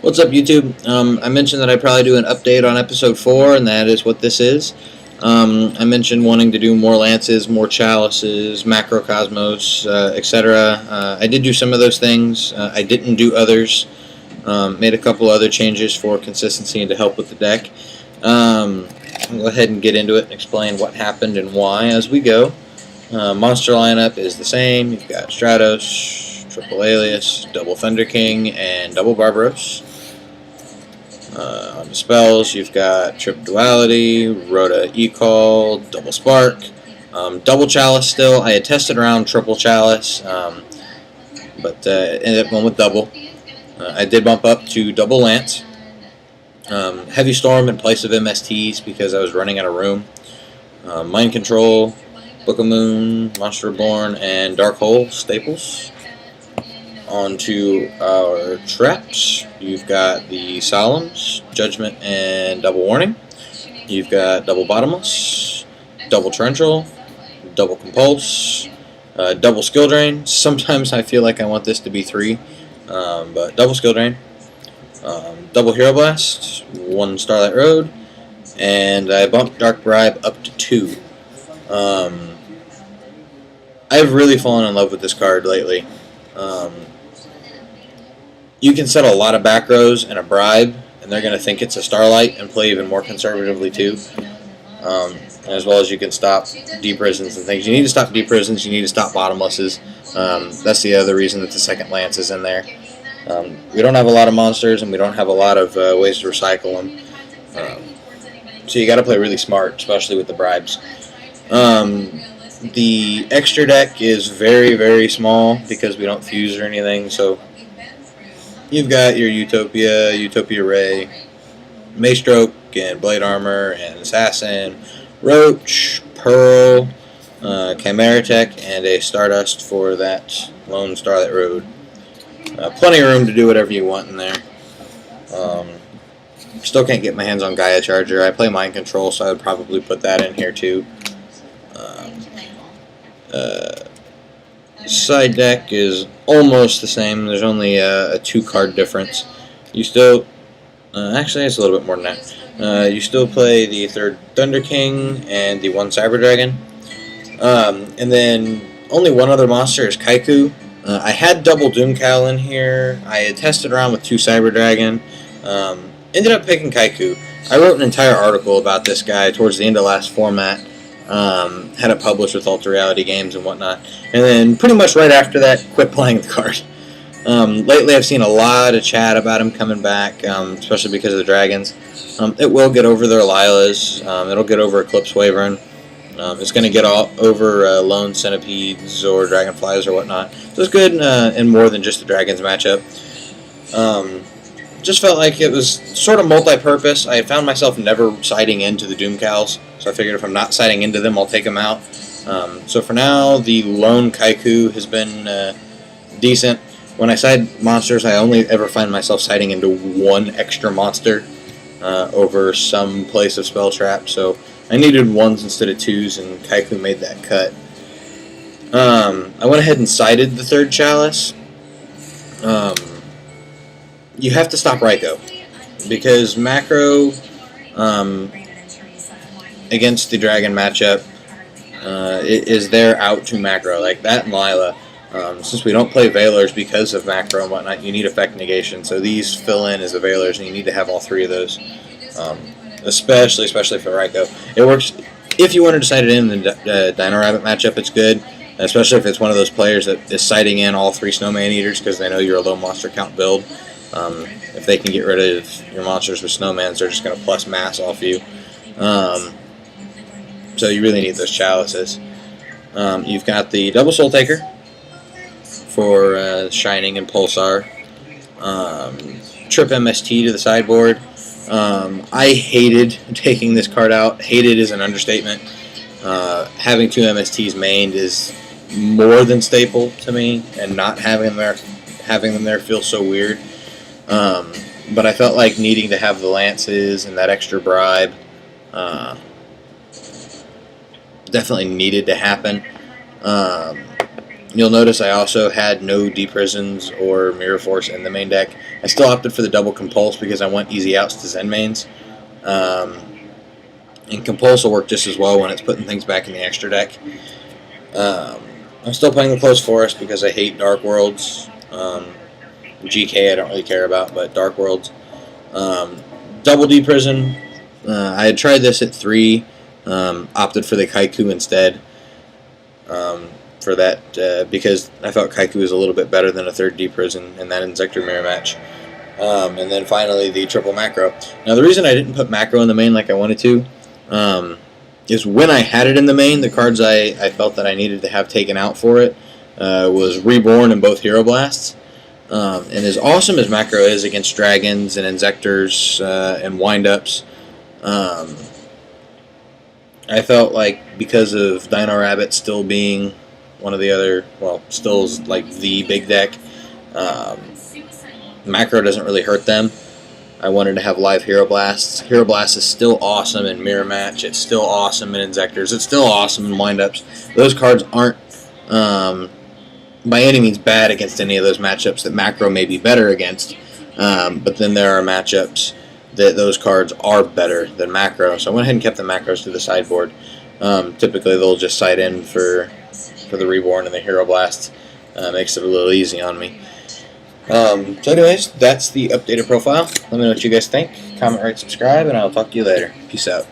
What's up, YouTube? I mentioned that I'd probably do an update on episode 4, and that is what this is. I mentioned wanting to do more lances, more chalices, macrocosmos, etc. I did do some of those things. I didn't do others. Made a couple other changes for consistency and to help with the deck. I'll go ahead and get into it and explain what happened and why as we go. Monster lineup is the same. You've got Stratos, Triple Alias, Double Thunder King, and Double Barbaros. On the spells, you've up Duality, Rhoda E-Call, Double Spark, Double Chalice still. I had tested around Triple Chalice, but ended up going with Double. I did bump up to Double Lance. Heavy Storm in place of MSTs because I was running out of room. Mind Control, Book of Moon, Monster Reborn, and Dark Hole staples. On to our traps. You've got the Solemns, Judgment, and Double Warning. You've got Double Bottomless, Double Torrential, Double Compulse, Double Skill Drain. Sometimes I feel like I want this to be 3, but Double Skill Drain. Double Hero Blast, 1 Starlight Road, and I bumped Dark Bribe up to 2. I've really fallen in love with this card lately. You can set a lot of back rows and a bribe, and they're going to think it's a Starlight and play even more conservatively too. As well as you can stop deep prisons and things. You need to stop deep prisons, you need to stop bottomlesses. That's the other reason that the second Lance is in there. We don't have a lot of monsters, and we don't have a lot of ways to recycle them. So you got to play really smart, especially with the bribes. The extra deck is very, very small because we don't fuse or anything, so you've got your Utopia Ray, Maestroke, and Blade Armor, and Assassin, Roach, Pearl, Chimera Tech, and a Stardust for that lone Starlight Road. Plenty of room to do whatever you want in there. Still can't get my hands on Gaia Charger. I play Mind Control, so I would probably put that in here too. Side deck is almost the same. There's only a 2-card difference. You still, actually it's a little bit more than that. You still play the 3rd Thunder King and the 1 Cyber Dragon. And then only one other monster is Kaiku. I had Double Doomcowl in here. I had tested around with 2 Cyber Dragon. Ended up picking Kaiku. I wrote an entire article about this guy towards the end of last format. Had it published with Ultra Reality Games and whatnot. And then pretty much right after that, quit playing the card. Lately I've seen a lot of chat about him coming back, especially because of the dragons. It will get over their Lilas. It'll get over Eclipse Wyvern. It's going to get all over lone centipedes or dragonflies or whatnot. So it's good in more than just the dragons matchup. Just felt like it was sort of multi-purpose. I had found myself never siding into the Doomcowls, so I figured if I'm not siding into them, I'll take them out. So for now, the lone Kaiku has been decent. When I side monsters, I only ever find myself siding into 1 extra monster over some place of spell trap, so I needed 1s instead of 2s, and Kaiku made that cut. I went ahead and sided the 3rd Chalice. You have to stop Raikou, because macro against the dragon matchup is there out to macro, like that and Lila. Since we don't play Veilers because of macro and whatnot, you need effect negation, so these fill in as the Veilers, and you need to have all 3 of those, especially for Raikou. It works if you want to decide it in the Dino Rabbit matchup. It's good, especially if it's one of those players that is sighting in all 3 Snowman Eaters because they know you're a low monster count build. If they can get rid of your monsters with Snowmans, they're just going to plus mass off you. So you really need those chalices. You've got the Double Soul Taker for Shining and Pulsar. Trip MST to the sideboard. I hated taking this card out. Hated is an understatement. Having 2 MSTs mained is more than staple to me, and not having them there feels so weird. But I felt like needing to have the lances and that extra bribe definitely needed to happen. You'll notice I also had no D-Prisons or Mirror Force in the main deck. I still opted for the double Compulse because I want easy outs to Zen mains. And Compulse will work just as well when it's putting things back in the extra deck. I'm still playing the Closed Forest because I hate Dark Worlds. GK I don't really care about, but Dark Worlds. Double D-Prison. I had tried this at 3. Opted for the Kaiku instead. For that, because I felt Kaiku was a little bit better than a 3rd D-Prison in that Inzektor mirror match. And then finally the triple macro. Now the reason I didn't put macro in the main like I wanted to is when I had it in the main, the cards I felt that I needed to have taken out for it was Reborn and both Hero Blasts. And as awesome as macro is against dragons and Inzektors and windups, I felt like because of Dino Rabbit still being one of the other, well, still is like the big deck, macro doesn't really hurt them. I wanted to have live Hero Blasts. Hero Blast is still awesome in Mirror Match. It's still awesome in Inzektors. It's still awesome in windups. Those cards aren't by any means bad against any of those matchups that macro may be better against. But then there are matchups that those cards are better than macro. So I went ahead and kept the macros to the sideboard. Typically they'll just side in for the Reborn and the Hero Blast. Makes it a little easy on me. So anyways, that's the updated profile. Let me know what you guys think. Comment, rate, subscribe, and I'll talk to you later. Peace out.